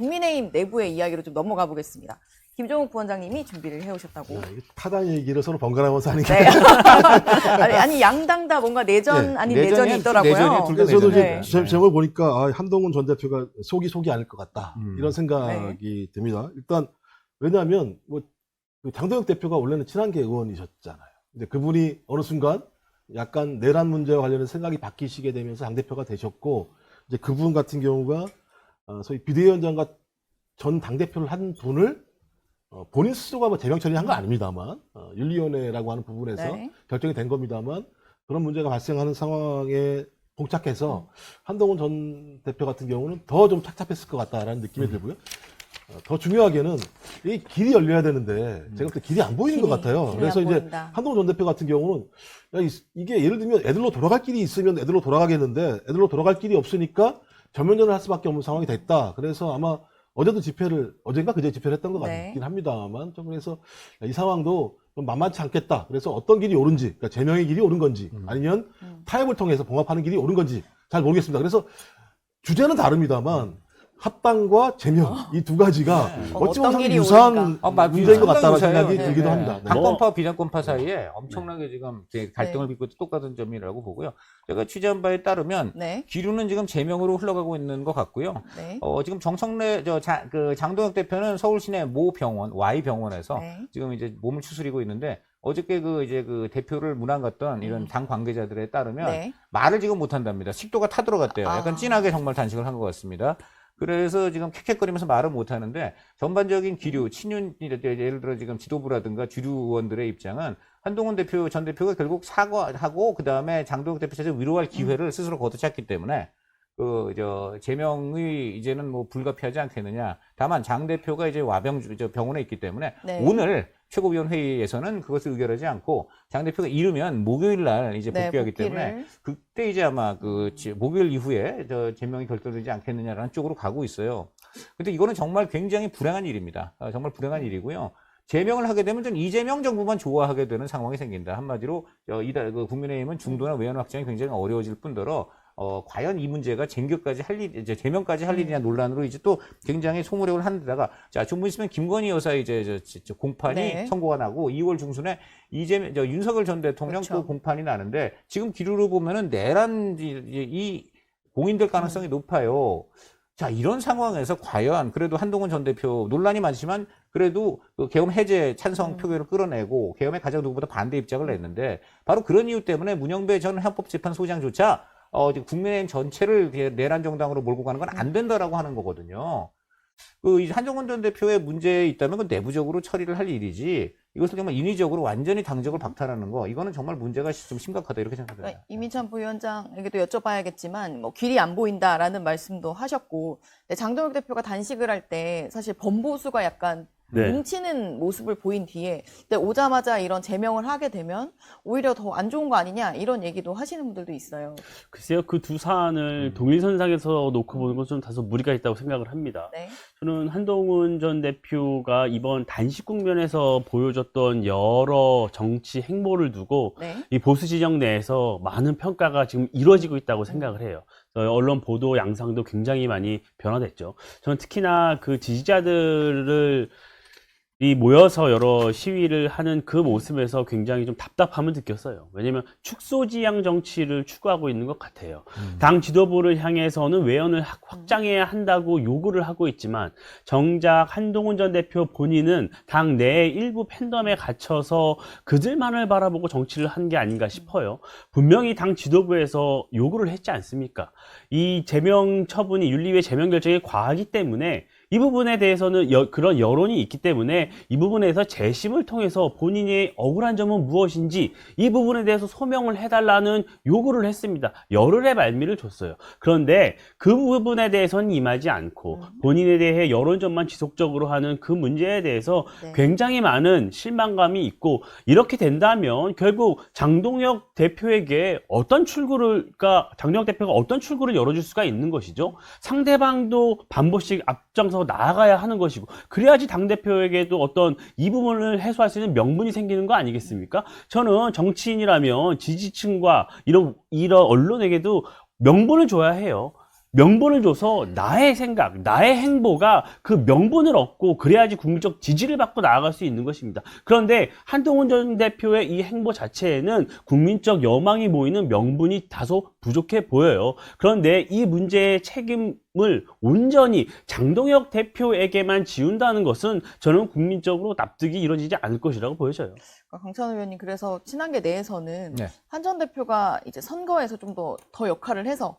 국민의힘 내부의 이야기로 좀 넘어가 보겠습니다. 김종욱 부원장님이 준비를 해오셨다고. 야, 타당 얘기를 서로 번갈아가면서 하는 게. 네. 아니 양당 다 뭔가 내전 아닌 내전이 있더라고요. 그래서 저도 네. 이제 제목을 보니까 한동훈 전 대표가 속이 아닐 것 같다. 이런 생각이 듭니다. 일단 왜냐하면 뭐 장도혁 대표가 원래는 친한계 의원이셨잖아요. 근데 그분이 어느 순간 약간 내란 문제와 관련해서 생각이 바뀌시게 되면서 당대표가 되셨고, 이제 그분 같은 경우가 소위 비대위원장과 전 당대표를 한 분을 본인 스스로가 뭐 제명 처리한 거 아닙니다만, 윤리위원회라고 하는 부분에서 네. 결정이 된 겁니다만, 그런 문제가 발생하는 상황에 봉착해서 한동훈 전 대표 같은 경우는 더 좀 착잡했을 것 같다라는 느낌이 들고요. 더 중요하게는 이 길이 열려야 되는데 제가 볼 때 길이 안 보이는 것 같아요. 그래서 이제 보인다. 한동훈 전 대표 같은 경우는 야, 이게 예를 들면 애들로 돌아갈 길이 있으면 애들로 돌아가겠는데 애들로 돌아갈 길이 없으니까 전면전을 할 수밖에 없는 상황이 됐다. 그래서 아마 어제도 어젠가 그제 집회를 했던 것 네. 같긴 합니다만, 좀 그래서 이 상황도 좀 만만치 않겠다. 그래서 어떤 길이 옳은지, 그러니까 제명의 길이 옳은 건지, 아니면 타협을 통해서 봉합하는 길이 옳은 건지 잘 모르겠습니다. 그래서 주제는 다릅니다만 합당과 제명 이 두 가지가 어찌 보면 상당히 유사한 문제인 것 같다는 생각이 들기도 합니다. 네. 당권파와 비당권파 사이에 엄청나게 지금 갈등을 빚고 똑같은 점이라고 보고요. 제가 취재한 바에 따르면 네. 기류는 지금 제명으로 흘러가고 있는 것 같고요. 네. 지금 정청래 장동혁 대표는 서울 시내 모 병원 Y병원에서 네. 지금 이제 몸을 추스리고 있는데, 어저께 그 대표를 문안 갔던 이런 당 관계자들에 따르면 네. 말을 지금 못 한답니다. 식도가 타들어갔대요. 약간 진하게 정말 단식을 한 것 같습니다. 그래서 지금 캑캑거리면서 말을 못 하는데, 전반적인 기류, 친윤, 예를 들어 지금 지도부라든가 주류 의원들의 입장은 한동훈 전 대표가 결국 사과하고 그 다음에 장동혁 대표 자체 위로할 기회를 스스로 걷어찼기 때문에 제명이 이제는 뭐 불가피하지 않겠느냐. 다만 장 대표가 이제 병원에 있기 때문에 네. 오늘 최고위원회의에서는 그것을 의결하지 않고 장 대표가 이르면 목요일 날 이제 네, 복귀하기 복귀를. 때문에 그때 이제 아마 목요일 이후에 제명이 결정되지 않겠느냐라는 쪽으로 가고 있어요. 근데 이거는 정말 굉장히 불행한 일입니다. 정말 불행한 일이고요. 제명을 하게 되면 좀 이재명 정부만 좋아하게 되는 상황이 생긴다. 한마디로 국민의힘은 중도나 외연 확장이 굉장히 어려워질 뿐더러 과연 이 문제가 제명까지 할 일이냐 논란으로 이제 또 굉장히 소모력을 하는 데다가, 자, 좀 있으면 김건희 여사 공판이 네. 선고가 나고 2월 중순에 윤석열 전 대통령 그렇죠. 또 공판이 나는데, 지금 기류로 보면은 내란 이 공인될 가능성이 높아요. 자, 이런 상황에서 과연 그래도 한동훈 전 대표 논란이 많지만 그래도 계엄 해제 찬성 표결을 끌어내고 계엄에 가장 누구보다 반대 입장을 냈는데, 바로 그런 이유 때문에 문영배 전 헌법재판소장조차 국민의힘 전체를 내란 정당으로 몰고 가는 건 안 된다라고 하는 거거든요. 한동훈 전 대표의 문제에 있다면 그 내부적으로 처리를 할 일이지, 이것을 정말 인위적으로 완전히 당적을 박탈하는 거, 이거는 정말 문제가 좀 심각하다 이렇게 생각합니다. 그러니까 이민찬 부위원장에게도 여쭤봐야겠지만 뭐 길이 안 보인다라는 말씀도 하셨고, 근데 장동혁 대표가 단식을 할 때 사실 범보수가 약간 뭉치는 모습을 보인 뒤에 근데 오자마자 이런 제명을 하게 되면 오히려 더 안 좋은 거 아니냐 이런 얘기도 하시는 분들도 있어요. 글쎄요, 그 두 사안을 동일선상에서 놓고 보는 것은 다소 무리가 있다고 생각을 합니다. 네. 저는 한동훈 전 대표가 이번 단식 국면에서 보여줬던 여러 정치 행보를 두고 네. 이 보수 진영 내에서 많은 평가가 지금 이루어지고 있다고 생각을 해요. 언론 보도 양상도 굉장히 많이 변화됐죠. 저는 특히나 그 지지자들을 모여서 여러 시위를 하는 그 모습에서 굉장히 좀 답답함을 느꼈어요. 왜냐면 축소지향 정치를 추구하고 있는 것 같아요. 당 지도부를 향해서는 외연을 확장해야 한다고 요구를 하고 있지만, 정작 한동훈 전 대표 본인은 당 내 일부 팬덤에 갇혀서 그들만을 바라보고 정치를 한 게 아닌가 싶어요. 분명히 당 지도부에서 요구를 했지 않습니까? 이 제명 처분이 윤리위 제명 결정이 과하기 때문에, 이 부분에 대해서는 그런 여론이 있기 때문에 이 부분에서 재심을 통해서 본인의 억울한 점은 무엇인지 이 부분에 대해서 소명을 해달라는 요구를 했습니다. 열흘의 말미를 줬어요. 그런데 그 부분에 대해서는 임하지 않고 본인에 대해 여론전만 지속적으로 하는 그 문제에 대해서 네. 굉장히 많은 실망감이 있고, 이렇게 된다면 결국 장동혁 대표에게 장동혁 대표가 어떤 출구를 열어줄 수가 있는 것이죠. 상대방도 반복씩 앞장서 나아가야 하는 것이고, 그래야지 당대표에게도 어떤 이 부분을 해소할 수 있는 명분이 생기는 거 아니겠습니까? 저는 정치인이라면 지지층과 이런 언론에게도 명분을 줘야 해요. 명분을 줘서 나의 생각, 나의 행보가 그 명분을 얻고 그래야지 국민적 지지를 받고 나아갈 수 있는 것입니다. 그런데 한동훈 전 대표의 이 행보 자체에는 국민적 여망이 모이는 명분이 다소 부족해 보여요. 그런데 이 문제의 책임을 온전히 장동혁 대표에게만 지운다는 것은 저는 국민적으로 납득이 이루어지지 않을 것이라고 보여져요. 강찬호 의원님, 그래서 친한계 내에서는 네. 한 전 대표가 이제 선거에서 좀 더 역할을 해서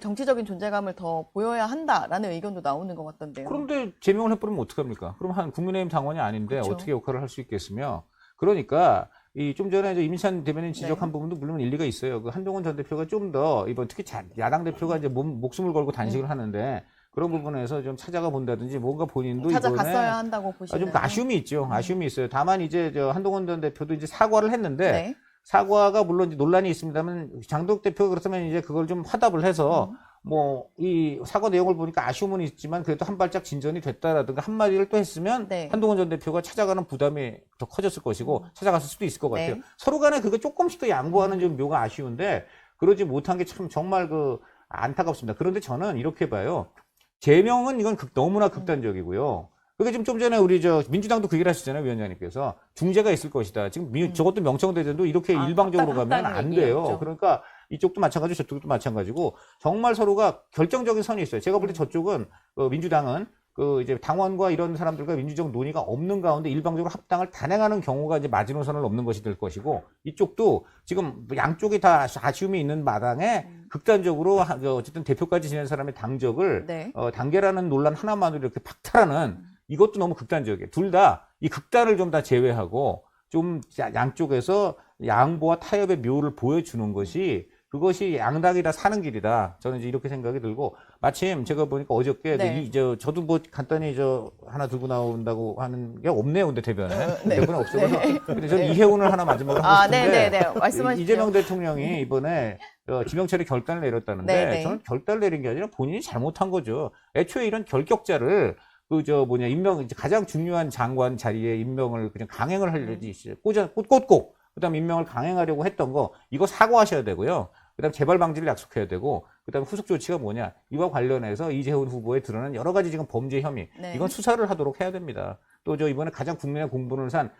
정치적인 존재감을 더 보여야 한다라는 의견도 나오는 것 같던데요. 그런데 제명을 해버리면 어떡합니까? 그럼 한 국민의힘 당원이 아닌데 그렇죠. 어떻게 역할을 할 수 있겠으며? 그러니까 이 좀 전에 이제 이민찬 대변인 지적한 네. 부분도 물론 일리가 있어요. 그 한동훈 전 대표가 좀 더 이번 특히 야당 대표가 이제 목숨을 걸고 단식을 하는데 그런 부분에서 좀 찾아가 본다든지 뭔가 본인도 찾아갔어야 이번에 한다고 보시나요? 좀 아쉬움이 있죠. 아쉬움이 있어요. 다만 이제 저 한동훈 전 대표도 이제 사과를 했는데 네. 사과가 물론 이제 논란이 있습니다만 장동혁 대표가 그렇다면 이제 그걸 좀 화답을 해서 뭐 이 사과 내용을 보니까 아쉬움은 있지만 그래도 한 발짝 진전이 됐다라든가 한마디를 또 했으면 네. 한동훈 전 대표가 찾아가는 부담이 더 커졌을 것이고 찾아갔을 수도 있을 것 같아요. 네. 서로 간에 그거 조금씩 더 양보하는 좀 묘가 아쉬운데 그러지 못한 게 참 정말 그 안타깝습니다. 그런데 저는 이렇게 봐요. 제명은 이건 너무나 극단적이고요. 그게 좀 전에 우리 민주당도 그 얘기를 하시잖아요, 위원장님께서. 중재가 있을 것이다. 지금 저것도 명청대전도 이렇게 일방적으로 가면 안 돼요. 얘기였죠. 그러니까 이쪽도 마찬가지고 저쪽도 마찬가지고 정말 서로가 결정적인 선이 있어요. 제가 볼 때 저쪽은 민주당은 그 이제 당원과 이런 사람들과 민주적 논의가 없는 가운데 일방적으로 합당을 단행하는 경우가 이제 마지노선을 넘는 것이 될 것이고 이쪽도 지금 양쪽이 다 아쉬움이 있는 마당에 극단적으로 어쨌든 대표까지 지낸 사람의 당적을 네. 단계라는 논란 하나만으로 이렇게 박탈하는 이것도 너무 극단적이에요. 둘 다 이 극단을 좀 다 제외하고 좀 양쪽에서 양보와 타협의 묘를 보여주는 것이 그것이 양당이라 사는 길이다. 저는 이제 이렇게 생각이 들고 마침 제가 보니까 어저께 네. 저도 뭐 간단히 하나 들고 나온다고 하는 게 없네요. 근데 대변에 네. 대변에 없어서 네. 근데 저는 이해운을 하나 마지막으로 하고 아, 싶은데 네네네. 말씀하시죠. 이재명 대통령이 이번에 지명철이 결단을 내렸다는데 네네. 저는 결단을 내린 게 아니라 본인이 잘못한 거죠. 애초에 이런 결격자를 가장 중요한 장관 자리에 임명을 그냥 강행을 하려지 꽂고 그다음 임명을 강행하려고 했던 거 이거 사과하셔야 되고요. 그다음 재발 방지를 약속해야 되고 그다음 후속 조치가 뭐냐 이와 관련해서 이재훈 후보에 드러난 여러 가지 지금 범죄 혐의 네. 이건 수사를 하도록 해야 됩니다. 또 이번에 가장 국민의 공분을 산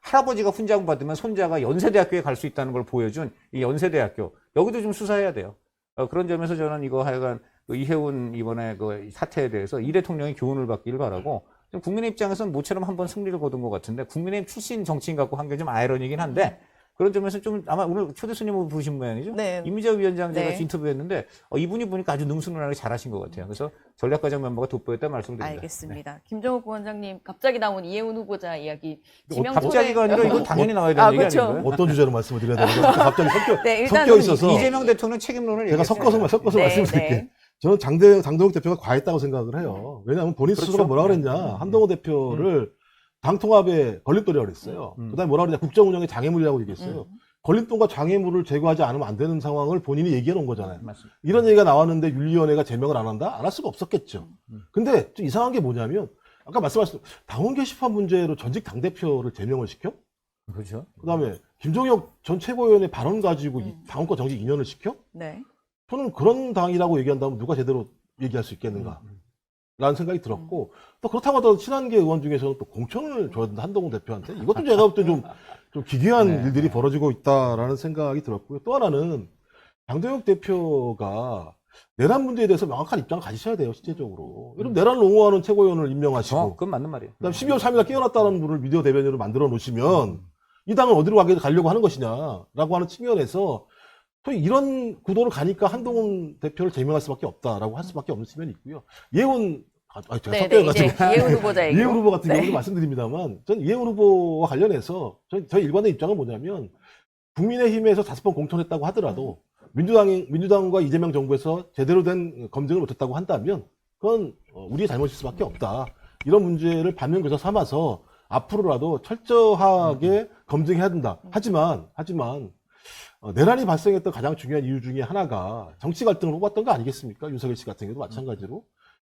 할아버지가 훈장 받으면 손자가 연세대학교에 갈 수 있다는 걸 보여준 이 연세대학교 여기도 좀 수사해야 돼요. 그런 점에서 저는 이거 하여간 이해운 이번에 그 사태에 대해서 이 대통령이 교훈을 받기를 바라고 국민의 입장에서는 모처럼 한번 승리를 거둔 것 같은데 국민의힘 출신 정치인 갖고 한 게 좀 아이러니긴 한데 그런 점에서 좀 아마 오늘 초 교수님을 부르신 모양이죠? 네. 이미자 위원장 제가 네. 인터뷰했는데 이분이 보니까 아주 능수능란하게 잘하신 것 같아요. 그래서 전략과장 멤버가 돋보였다 말씀드립니다. 알겠습니다. 김정욱 부원장님, 갑자기 나온 이해운 후보자 이야기. 갑자기가 아니라 이건 당연히 나와야 되는 얘기 그렇죠. 아닌가요? 어떤 주제로 말씀을 드려야 되는 거 갑자기 네, 섞여 있어서 이재명 대통령 책임론을 제가 섞어서 네, 말씀드릴게요. 네. 저는 장동혁 대표가 과했다고 생각을 해요. 왜냐하면 본인 그렇죠. 스스로가 뭐라 그랬냐. 한동훈 대표를 당 통합에 걸림돌이라고 그랬어요. 그다음에 뭐라 그랬냐. 국정운영의 장애물이라고 얘기했어요. 걸림돌과 장애물을 제거하지 않으면 안 되는 상황을 본인이 얘기해 놓은 거잖아요. 맞습니다. 이런 얘기가 나왔는데 윤리위원회가 제명을 안 한다? 안 할 수가 없었겠죠. 근데 좀 이상한 게 뭐냐면 아까 말씀하신 당원 게시판 문제로 전직 당대표를 제명을 시켜? 그렇죠. 그다음에 김종혁 전 최고위원의 발언 가지고 당원과 정직 인연을 시켜? 네. 저는 그런 당이라고 얘기한다면 누가 제대로 얘기할 수 있겠는가? 라는 생각이 들었고, 또 그렇다고 하더라도 친한계 의원 중에서는 또 공천을 줘야 된다, 한동훈 대표한테. 이것도 제가 볼 때 좀 기괴한 네. 일들이 벌어지고 있다라는 생각이 들었고요. 또 하나는 장동혁 대표가 내란 문제에 대해서 명확한 입장을 가지셔야 돼요, 실제적으로. 여러분, 내란을 옹호하는 최고위원을 임명하시고, 그건 맞는 말이에요. 그다음 12월 3일날 깨어났다는 분을 미디어 대변인으로 만들어 놓으시면 이 당을 어디로 가려고 하는 것이냐라고 하는 측면에서 또 이런 구도를 가니까 한동훈 대표를 제명할 수밖에 없다라고 할 수밖에 없는 측면이 있고요. 예훈 제가 네네, 이제 섞여가지고 이해운 후보자 얘기. 이해훈 후보 같은 네. 경우도 말씀드립니다만 전 이해훈 후보와 관련해서 저희 일반의 입장은 뭐냐면 국민의힘에서 5번 공천했다고 하더라도 민주당과 이재명 정부에서 제대로 된 검증을 못했다고 한다면 그건 우리의 잘못일 수밖에 없다. 이런 문제를 반면교사 삼아서 앞으로라도 철저하게 검증해야 된다. 하지만 내란이 발생했던 가장 중요한 이유 중에 하나가 정치 갈등을 뽑았던 거 아니겠습니까? 윤석열 씨 같은 경우도 마찬가지로.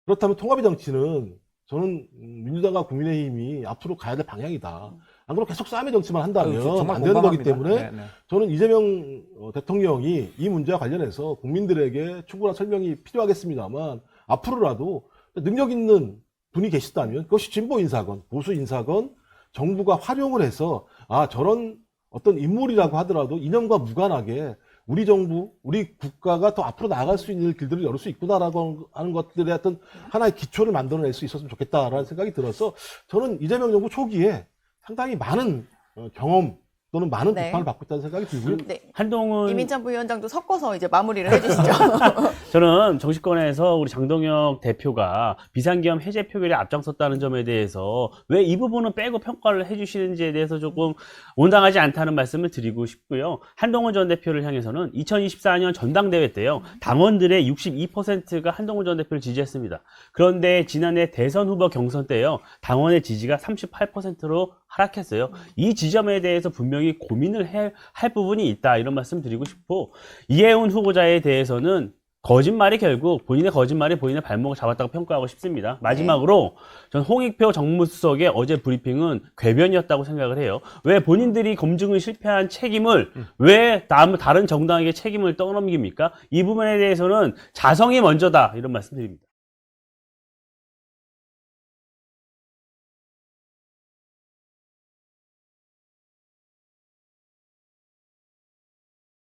그렇다면 통합의 정치는 저는 민주당과 국민의힘이 앞으로 가야 될 방향이다. 안 그러고 계속 싸움의 정치만 한다면 정말 안 되는 거기 공감합니다. 때문에 네, 네. 저는 이재명 대통령이 이 문제와 관련해서 국민들에게 충분한 설명이 필요하겠습니다만 앞으로라도 능력 있는 분이 계시다면 그것이 진보 인사건 보수 인사건 정부가 활용을 해서 저런 어떤 인물이라고 하더라도 이념과 무관하게 우리 정부, 우리 국가가 더 앞으로 나아갈 수 있는 길들을 열을 수 있구나라고 하는 것들의 어떤 하나의 기초를 만들어낼 수 있었으면 좋겠다라는 생각이 들어서 저는 이재명 정부 초기에 상당히 많은 경험 또는 많은 네. 비판을 받고 있다는 생각이 들고요. 네. 한동훈 이민찬 부위원장도 섞어서 이제 마무리를 해주시죠. 저는 정치권에서 우리 장동혁 대표가 비상계엄 해제 표결에 앞장섰다는 점에 대해서 왜 이 부분은 빼고 평가를 해주시는지에 대해서 조금 온당하지 않다는 말씀을 드리고 싶고요. 한동훈 전 대표를 향해서는 2024년 전당대회 때요. 당원들의 62%가 한동훈 전 대표를 지지했습니다. 그런데 지난해 대선 후보 경선 때요. 당원의 지지가 38%로 하락했어요. 이 지점에 대해서 분명히 고민을 할 부분이 있다. 이런 말씀 드리고 싶고, 이해운 후보자에 대해서는 거짓말이 결국 본인의 거짓말이 본인의 발목을 잡았다고 평가하고 싶습니다. 마지막으로 전 홍익표 정무수석의 어제 브리핑은 궤변이었다고 생각을 해요. 왜 본인들이 검증을 실패한 책임을 왜 다른 정당에게 책임을 떠넘깁니까? 이 부분에 대해서는 자성이 먼저다. 이런 말씀 드립니다.